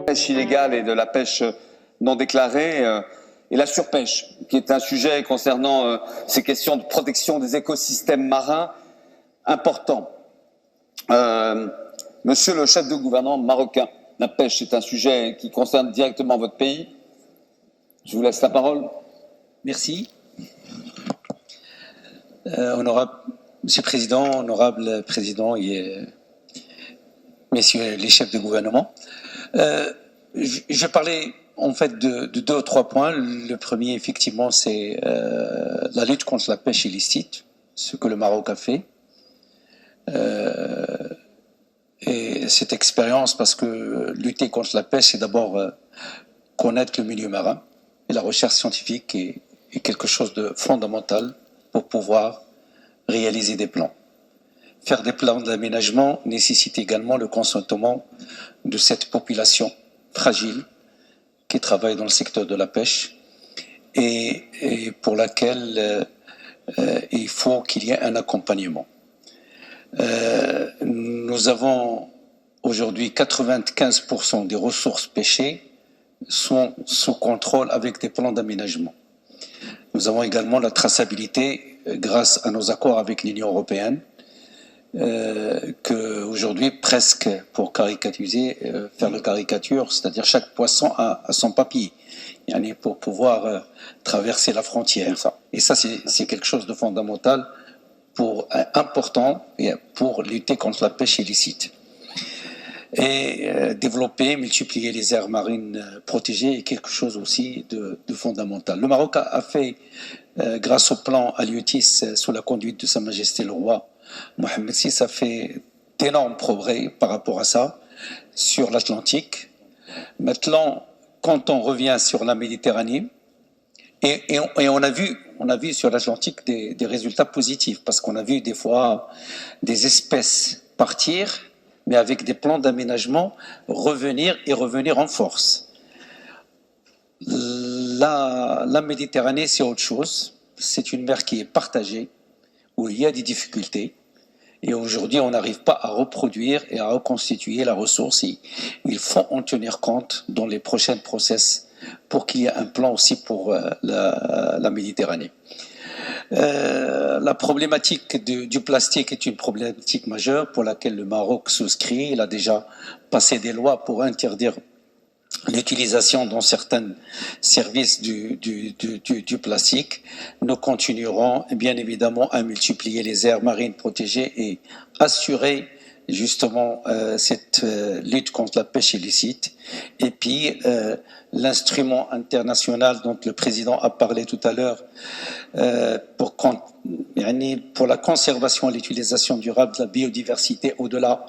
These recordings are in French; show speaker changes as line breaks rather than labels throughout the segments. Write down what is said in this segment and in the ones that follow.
Pêche illégale et de la pêche non déclarée et la surpêche, qui est un sujet concernant ces questions de protection des écosystèmes marins important. Monsieur le chef de gouvernement marocain, la pêche est un sujet qui concerne directement votre pays. Je vous laisse la parole.
Merci. Monsieur le Président, honorable Président et messieurs les chefs de gouvernement, je parlais en fait de deux ou trois points. Le premier, effectivement, c'est la lutte contre la pêche illicite, ce que le Maroc a fait. Et cette expérience, parce que lutter contre la pêche, c'est d'abord connaître le milieu marin. Et la recherche scientifique est quelque chose de fondamental pour pouvoir réaliser des plans. Faire des plans d'aménagement nécessite également le consentement de cette population fragile qui travaille dans le secteur de la pêche et pour laquelle il faut qu'il y ait un accompagnement. Nous avons aujourd'hui 95% des ressources pêchées sont sous contrôle avec des plans d'aménagement. Nous avons également la traçabilité grâce à nos accords avec l'Union européenne, que aujourd'hui presque, pour caricaturiser, faire la caricature, c'est-à-dire chaque poisson a son papier, pour pouvoir traverser la frontière. Et ça, c'est quelque chose de fondamental, important pour lutter contre la pêche illicite. Et développer, multiplier les aires marines protégées est quelque chose aussi de fondamental. Le Maroc a fait, grâce au plan Haliotis, sous la conduite de Sa Majesté le Roi Mohamed VI, a fait d'énormes progrès par rapport à ça sur l'Atlantique. Maintenant, quand on revient sur la Méditerranée, et on a vu sur l'Atlantique des résultats positifs, parce qu'on a vu des fois des espèces partir, mais avec des plans d'aménagement revenir en force. La Méditerranée, c'est autre chose. C'est une mer qui est partagée, où il y a des difficultés. Et aujourd'hui, on n'arrive pas à reproduire et à reconstituer la ressource. Il faut en tenir compte dans les prochains process pour qu'il y ait un plan aussi pour la Méditerranée. La problématique du plastique est une problématique majeure pour laquelle le Maroc souscrit. Il a déjà passé des lois pour interdire l'utilisation dans certains services du plastique. Nous continuerons bien évidemment à multiplier les aires marines protégées et assurer justement cette lutte contre la pêche illicite. Et puis l'instrument international dont le président a parlé tout à l'heure pour la conservation et l'utilisation durable de la biodiversité au-delà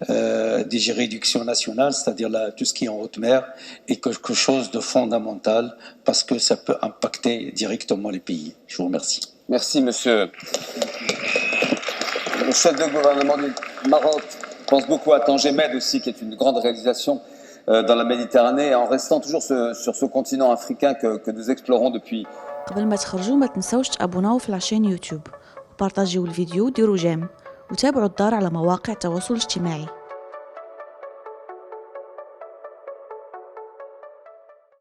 des juridictions nationales, c'est-à-dire tout ce qui est en haute mer, est quelque chose de fondamental parce que ça peut impacter directement les pays. Je vous remercie.
Merci, monsieur. Le chef de gouvernement du Maroc pense beaucoup à Tanger Med aussi, qui est une grande réalisation dans la Méditerranée, en restant toujours sur ce continent africain que nous explorons depuis.
قبل ما تخرجوا ما تنسوش تابوناو في العشان يوتيوب وبارطاجيو الفيديو وديروا جيم وتابعوا الدار على مواقع التواصل الاجتماعي.